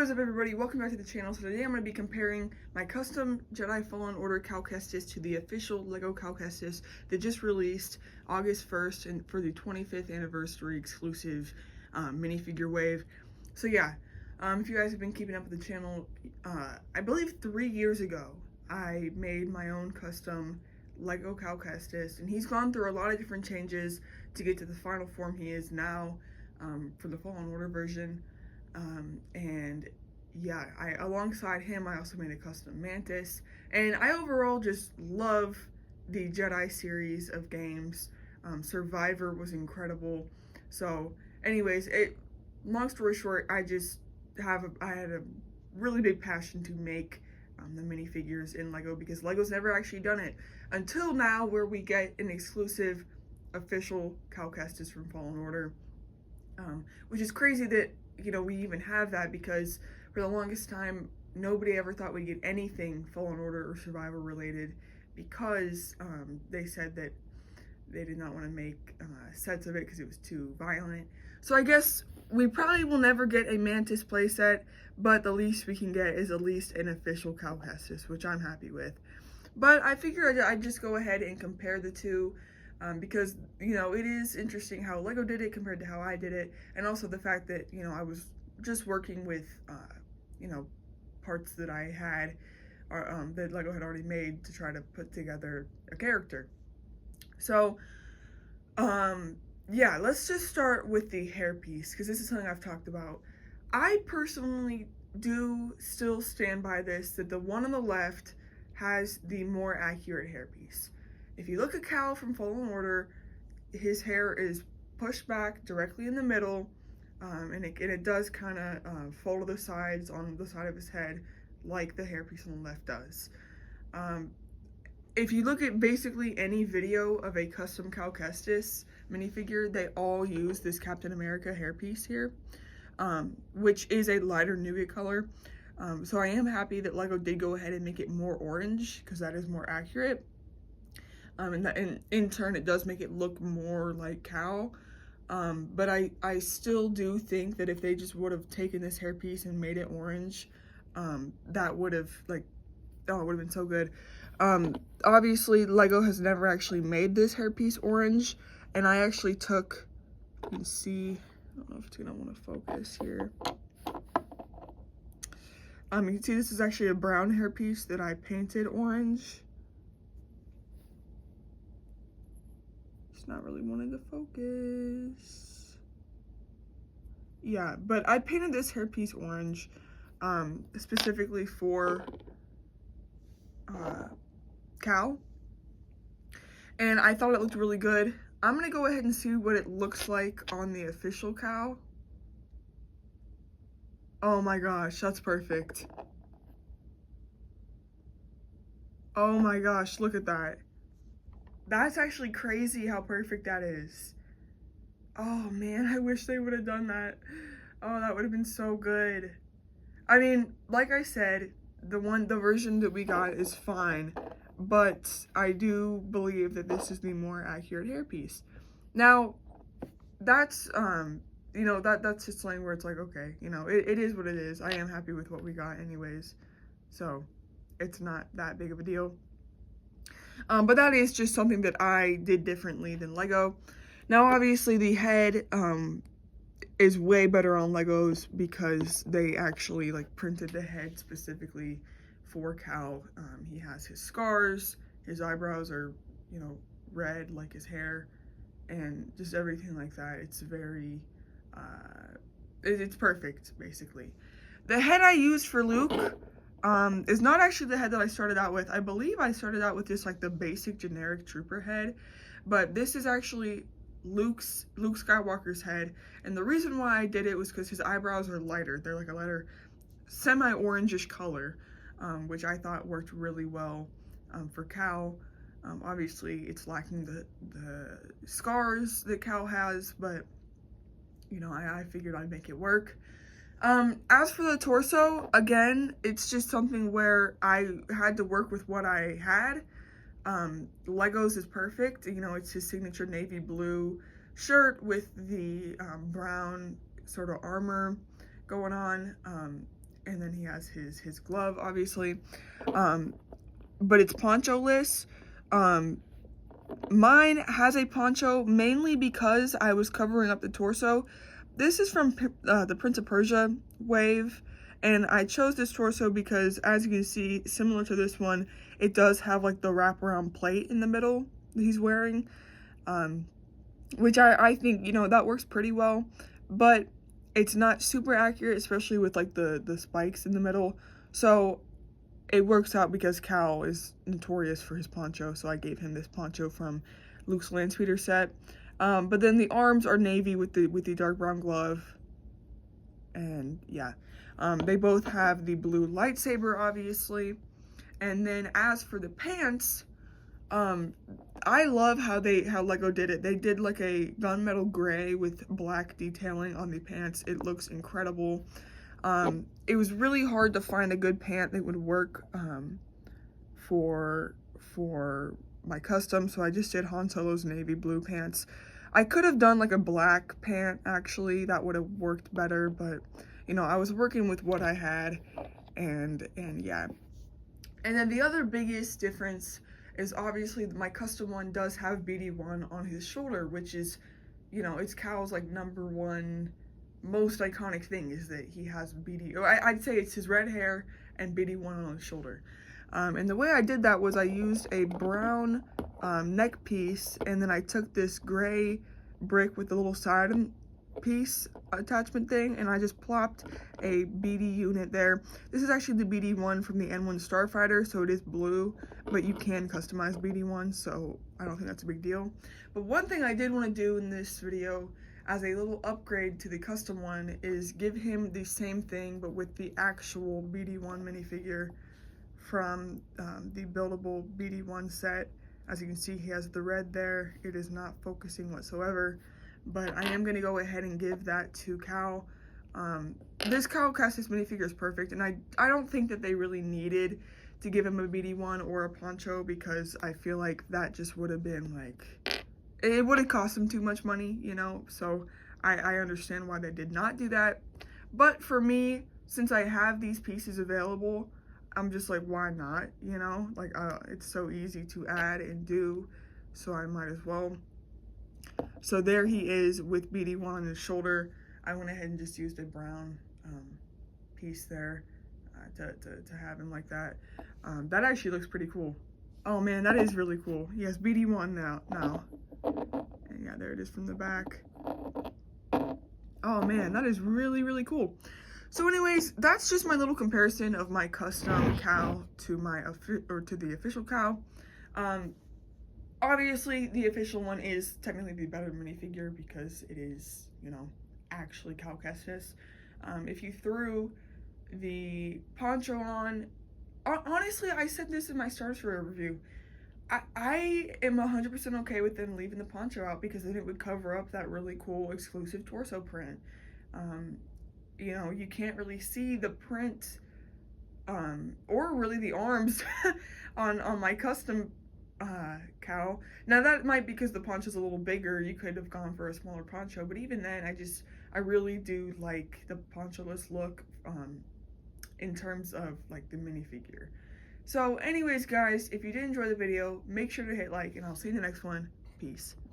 What is up, everybody? Welcome back to the channel. So today I'm going to be comparing my custom Jedi Fallen Order Cal Kestis to the official LEGO Cal Kestis that just released August 1st and for the 25th anniversary exclusive minifigure wave. So yeah, if you guys have been keeping up with the channel, I believe 3 years ago I made my own custom LEGO Cal Kestis, and he's gone through a lot of different changes to get to the final form he is now for the Fallen Order version. And yeah, alongside him I also made a custom Mantis, and I overall just love the Jedi series of games. Survivor was incredible. So anyways, long story short, I had a really big passion to make the minifigures in LEGO, because LEGO's never actually done it until now, where we get an exclusive official Cal Kestis from Fallen Order, which is crazy that we even have that, because for the longest time nobody ever thought we'd get anything Fallen Order or Survivor related, because they said that they did not want to make sets of it because it was too violent. So I guess we probably will never get a Mantis playset, but the least we can get is at least an official Cal Kestis, which I'm happy with. But I figured I'd just go ahead and compare the two, because it is interesting how LEGO did it compared to how I did it, and also the fact that I was just working with parts that I had that LEGO had already made to try to put together a character. So yeah, let's just start with the hairpiece, because this is something I've talked about. I personally do still stand by this, that the one on the left has the more accurate hairpiece. If you look at Cal from Fallen Order, his hair is pushed back directly in the middle, and it does kind of fall to the sides on the side of his head, like the hairpiece on the left does. If you look at basically any video of a custom Cal Kestis minifigure, they all use this Captain America hairpiece here, which is a lighter nougat color. So I am happy that LEGO did go ahead and make it more orange, because that is more accurate. And in turn it does make it look more like Cal. But I still do think that if they just would have taken this hairpiece and made it orange, that would have it would have been so good. Obviously LEGO has never actually made this hairpiece orange, and I actually took, you can see, I don't know if it's gonna want to focus here. You can see this is actually a brown hairpiece that I painted orange. It's not really wanting to focus. Yeah, but I painted this hairpiece orange specifically for Cal, and I thought it looked really good. I'm gonna go ahead and see what it looks like on the official Cal. Oh my gosh, that's perfect. Oh my gosh, look at that. That's actually crazy how perfect that is. Oh man, I wish they would have done that. Oh, that would have been so good. I mean, like I said, the version that we got is fine, but I do believe that this is the more accurate hairpiece. Now, that's that's just something where it's like, okay, it is what it is. I am happy with what we got anyways, so it's not that big of a deal. But that is just something that I did differently than LEGO. Now, obviously, the head is way better on LEGO's, because they actually printed the head specifically for Cal. He has his scars, his eyebrows are red like his hair, and just everything like that. It's very it's perfect, basically. The head I used for Luke is not actually the head that I started out with. I believe I started out with just the basic generic trooper head, but this is actually Luke Skywalker's head, and the reason why I did it was because his eyebrows are lighter. They're like a lighter semi-orangish color, which I thought worked really well for Cal. Obviously it's lacking the scars that Cal has, but I figured I'd make it work. As for the torso, again, it's just something where I had to work with what I had. LEGO's is perfect. It's his signature navy blue shirt with the brown sort of armor going on. and then he has his glove, obviously. But it's poncho-less. Mine has a poncho mainly because I was covering up the torso. This is from the Prince of Persia wave, and I chose this torso because, as you can see, similar to this one, it does have like the wraparound plate in the middle that he's wearing, which I think, you know, that works pretty well, but it's not super accurate, especially with like the spikes in the middle. So it works out because Cal is notorious for his poncho, so I gave him this poncho from Luke's Landspeeder set. But then the arms are navy with the dark brown glove, and yeah, they both have the blue lightsaber, obviously. And then as for the pants, I love how Lego did it. They did like a gunmetal gray with black detailing on the pants. It looks incredible. It was really hard to find a good pant that would work for my custom, so I just did Han Solo's navy blue pants. I could have done like a black pant, actually. That would have worked better, but you know, I was working with what I had, and yeah. And then the other biggest difference is obviously my custom one does have BD1 on his shoulder, which is, you know, it's Cal's like #1 most iconic thing, is that he has BD, or I'd say it's his red hair and BD1 on his shoulder. And the way I did that was I used a brown neck piece, and then I took this gray brick with the little side piece attachment thing, and I just plopped a BD unit there. This is actually the BD1 from the N1 Starfighter, so it is blue, but you can customize BD1, so I don't think that's a big deal. But one thing I did want to do in this video as a little upgrade to the custom one is give him the same thing, but with the actual BD1 minifigure from the buildable BD1 set. As you can see, he has the red there. It is not focusing whatsoever, but I am going to go ahead and give that to Cal. This Cal Kestis minifigure is perfect, and I don't think that they really needed to give him a BD1 or a poncho, because I feel like that just would have been like, it would have cost him too much money, you know, so I understand why they did not do that. But for me, since I have these pieces available, I'm just like, why not, you know, like it's so easy to add and do, so I might as well. So there he is with BD1 on his shoulder. I went ahead and just used a brown piece there to have him like that. That actually looks pretty cool. Oh man, that is really cool. He has BD1 now. And yeah, there it is from the back. Oh man, that is really, really cool. So anyways, that's just my little comparison of my custom Cal to the official Cal. Obviously, the official one is technically the better minifigure because it is, you know, actually Cal Kestis. If you threw the poncho on, honestly, I said this in my Stars for review, I am 100% okay with them leaving the poncho out, because then it would cover up that really cool exclusive torso print. You know, you can't really see the print or really the arms on my custom Cal. Now that might be because the poncho's a little bigger. You could have gone for a smaller poncho, but even then, I really do like the poncho-less look in terms of like the minifigure. So anyways, guys, if you did enjoy the video, make sure to hit like, and I'll see you in the next one. Peace.